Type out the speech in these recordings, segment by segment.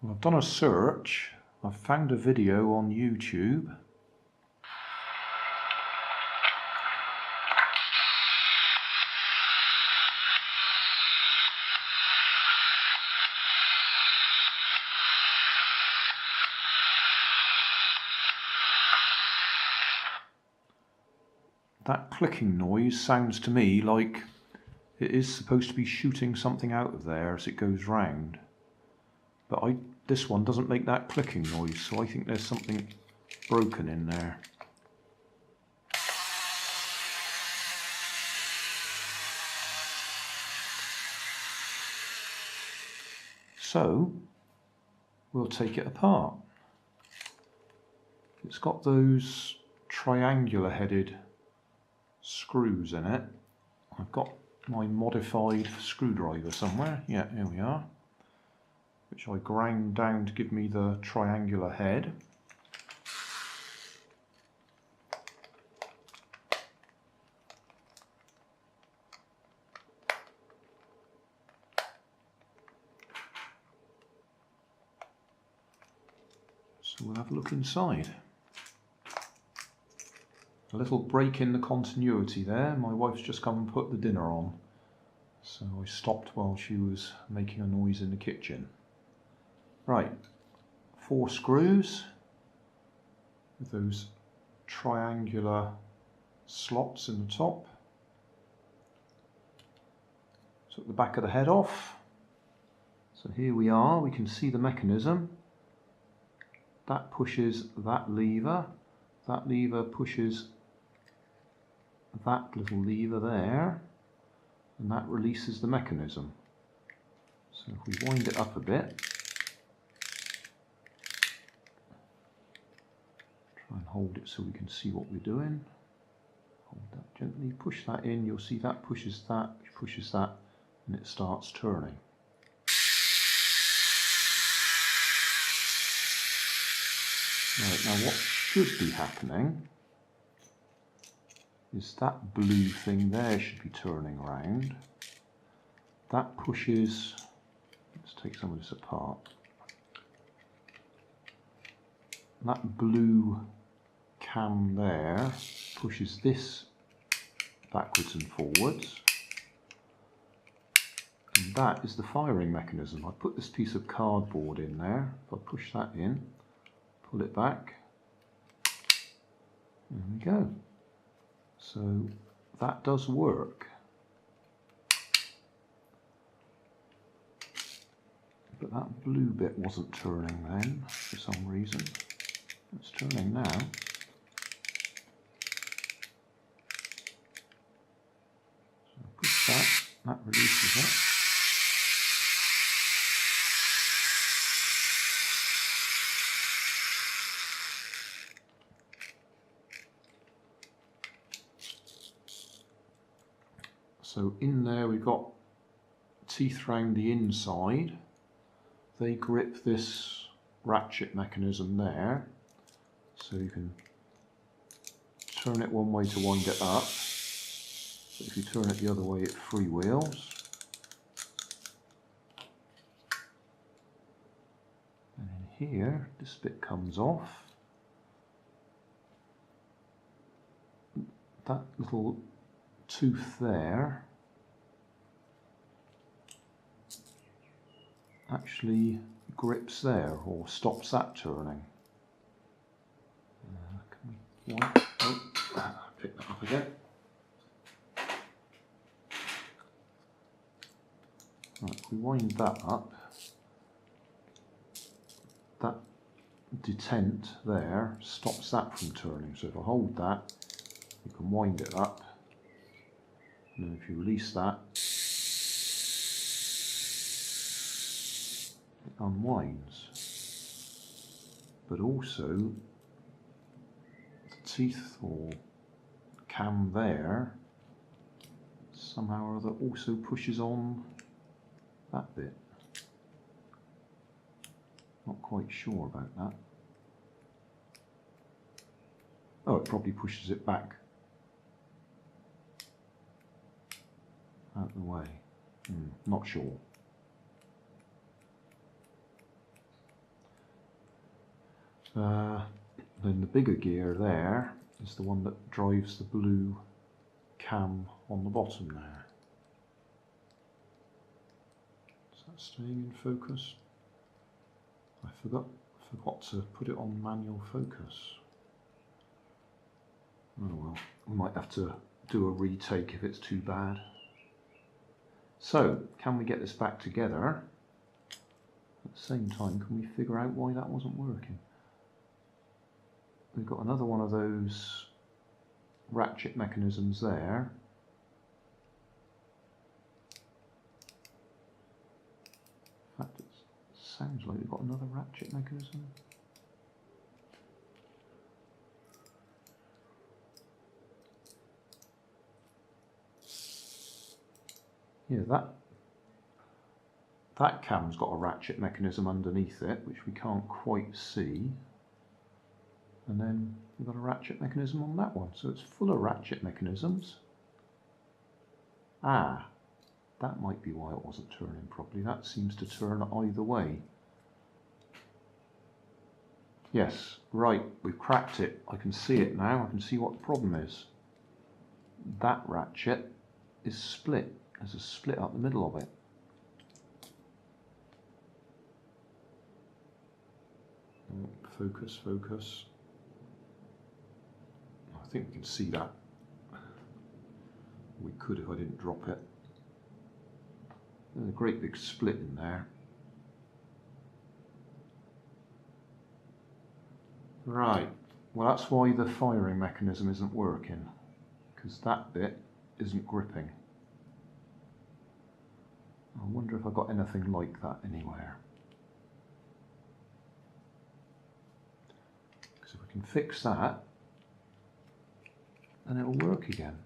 Well, I've done a search. I've found a video on YouTube. That clicking noise sounds to me like it is supposed to be shooting something out of there as it goes round. But this one doesn't make that clicking noise, so I think there's something broken in there. So we'll take it apart. It's got those triangular headed screws in it. I've got my modified screwdriver somewhere. Yeah, here we are. Which I ground down to give me the triangular head. So we'll have a look inside. A little break in the continuity there. My wife's just come and put the dinner on. So I stopped while she was making a noise in the kitchen. Right, 4 screws with those triangular slots in the top. Took the back of the head off. So here we are, we can see the mechanism. That pushes that lever pushes that little lever there, and that releases the mechanism. So if we wind it up a bit, try and hold it so we can see what we're doing. Hold that gently, push that in, you'll see that pushes that, and it starts turning. Right, now what should be happening is that blue thing there should be turning around. That pushes, let's take some of this apart. That blue cam there pushes this backwards and forwards. And that is the firing mechanism. I put this piece of cardboard in there. If I push that in, pull it back, there we go. So that does work. But that blue bit wasn't turning then for some reason. It's turning now. So push that releases it. So in there we've got teeth round the inside. They grip this ratchet mechanism there. So you can turn it one way to wind it up. But if you turn it the other way, it freewheels. And in here, this bit comes off. That little tooth there actually grips there, or stops that turning. Pick that up again. Right, if we wind that up, that detent there stops that from turning. So if I hold that, you can wind it up. And then if you release that, it unwinds. But also, the teeth or cam there somehow or other also pushes on that bit. Not quite sure about that. Oh, it probably pushes it back out the way. Not sure. Then the bigger gear there is the one that drives the blue cam on the bottom there. Is that staying in focus? I forgot to put it on manual focus. Oh well, we might have to do a retake if it's too bad. So, can we get this back together? At the same time, can we figure out why that wasn't working? We've got another one of those ratchet mechanisms there. In fact, it sounds like we've got another ratchet mechanism. Yeah, that cam's got a ratchet mechanism underneath it, which we can't quite see. And then we've got a ratchet mechanism on that one. So it's full of ratchet mechanisms. Ah, that might be why it wasn't turning properly. That seems to turn either way. Yes, right, we've cracked it. I can see it now. I can see what the problem is. That ratchet is split. There's a split up the middle of it. Focus, focus. I think we can see that. We could if I didn't drop it. There's a great big split in there. Right, well that's why the firing mechanism isn't working, because that bit isn't gripping. I wonder if I've got anything like that anywhere. Because if we can fix that, then it'll work again.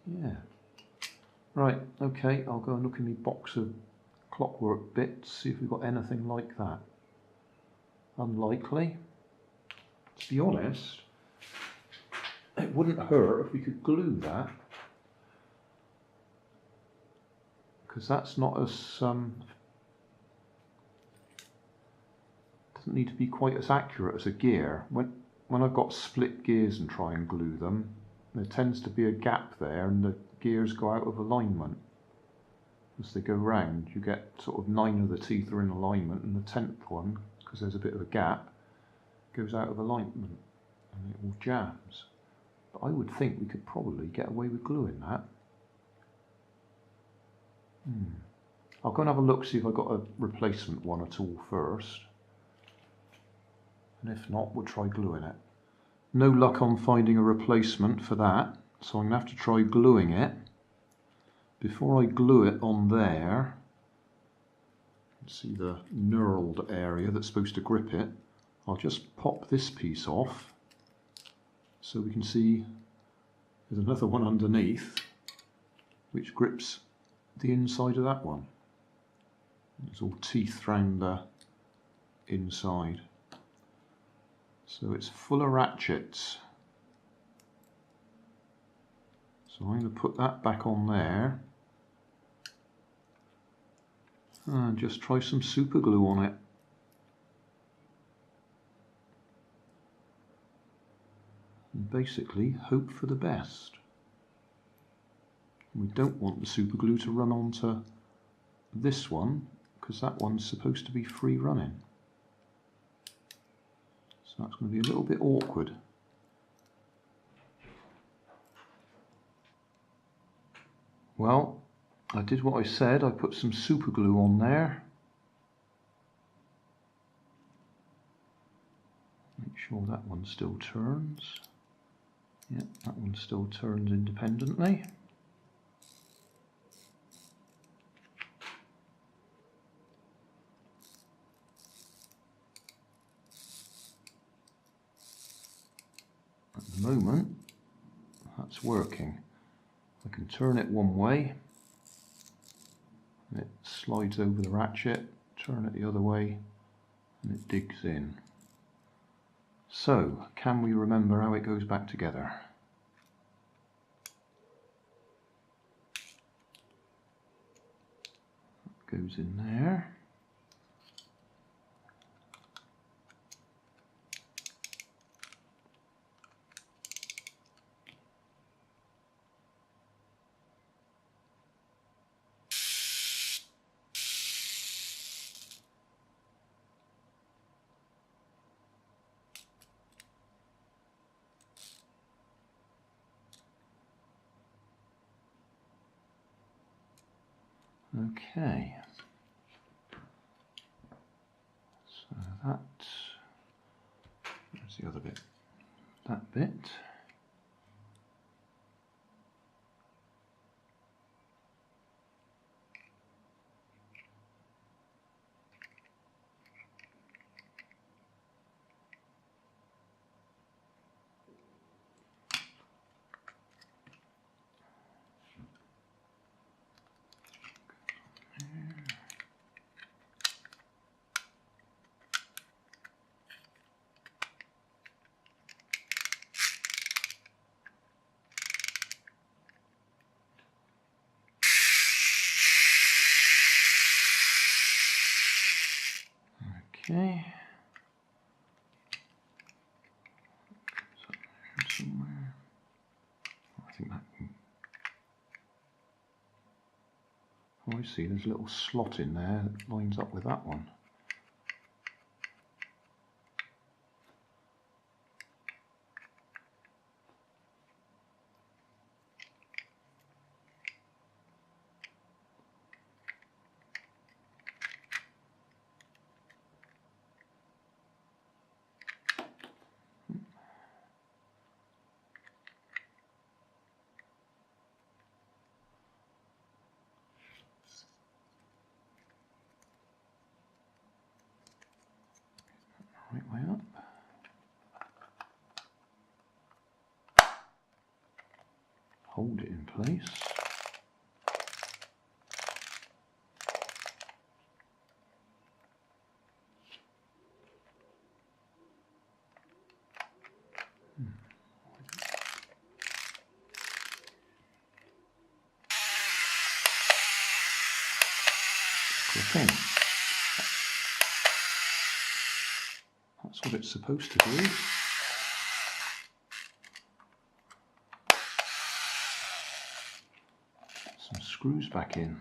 Yeah. Right, okay, I'll go and look in my box of clockwork bits, see if we've got anything like that. Unlikely. To be honest, it wouldn't hurt if we could glue that, because that's not as doesn't need to be quite as accurate as a gear. When I've got split gears and try and glue them, there tends to be a gap there and the gears go out of alignment. As they go round, you get sort of 9 of the teeth are in alignment, and the 10th one, because there's a bit of a gap, goes out of alignment and it all jams. But I would think we could probably get away with gluing that. I'll go and have a look, see if I've got a replacement one at all first. And if not, we'll try gluing it. No luck on finding a replacement for that, so I'm going to have to try gluing it. Before I glue it on there, you can see the knurled area that's supposed to grip it. I'll just pop this piece off so we can see there's another one underneath which grips the inside of that one. There's all teeth round the inside. So it's full of ratchets. So I'm going to put that back on there and just try some super glue on it. And basically hope for the best. We don't want the super glue to run onto this one, because that one's supposed to be free running. So that's going to be a little bit awkward. Well, I did what I said. I put some super glue on there. Make sure that one still turns. Yep, that one still turns independently. At the moment, that's working. I can turn it one way, and it slides over the ratchet, turn it the other way, and it digs in. So, can we remember how it goes back together? goes in there. Okay, so that, where's the other bit? That bit. Okay. Somewhere. I think that can... Oh, I see, there's a little slot in there that lines up with that one. Right way up. Hold it in place. Good thing. That's what it's supposed to do. Some screws back in.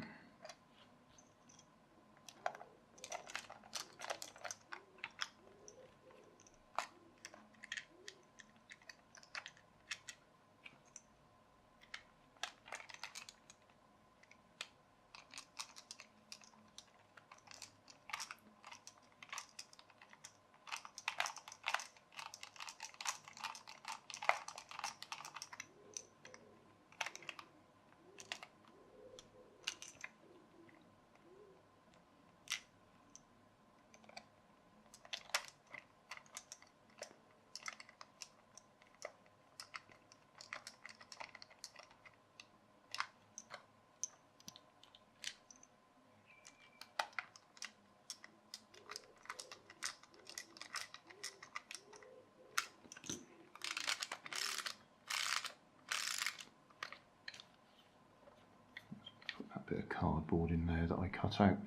Bit of cardboard in there that I cut out.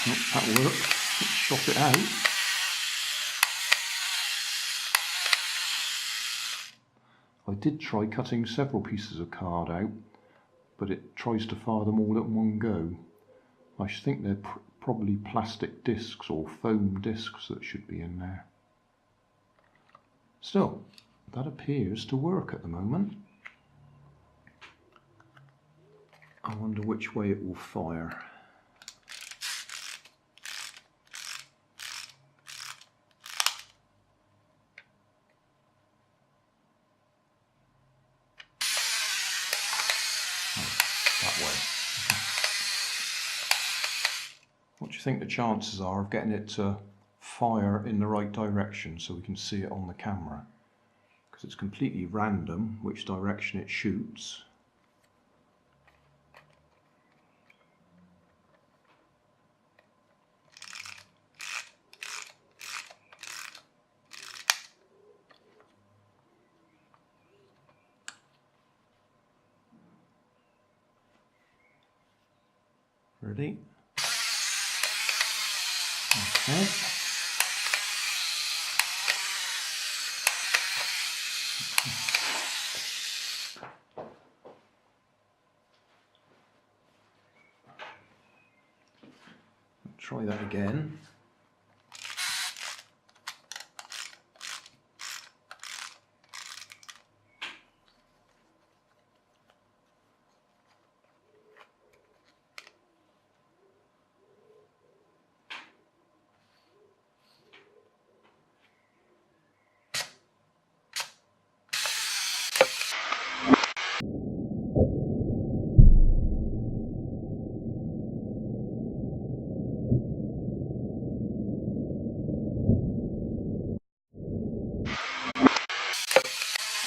Oh, that worked. Let's shop it out. I did try cutting several pieces of card out, but it tries to fire them all at one go. I think they're probably plastic discs or foam discs that should be in there. Still, that appears to work at the moment. I wonder which way it will fire. Oh, that way. What do you think the chances are of getting it to fire in the right direction so we can see it on the camera? Because it's completely random which direction it shoots. Ready? Okay. Try that again.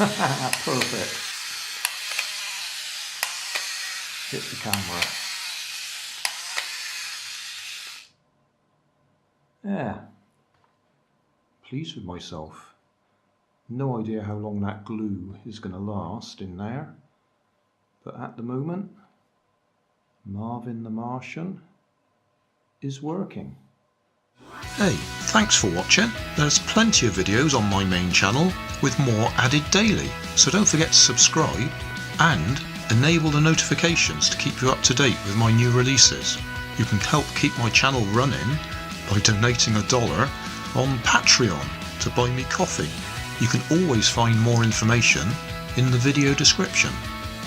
Perfect. Hit the camera. Yeah. Pleased with myself. No idea how long that glue is going to last in there. But at the moment, Marvin the Martian is working. Hey, thanks for watching. There's plenty of videos on my main channel with more added daily, so don't forget to subscribe and enable the notifications to keep you up to date with my new releases. You can help keep my channel running by donating $1 on Patreon to buy me coffee. You can always find more information in the video description.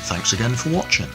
Thanks again for watching.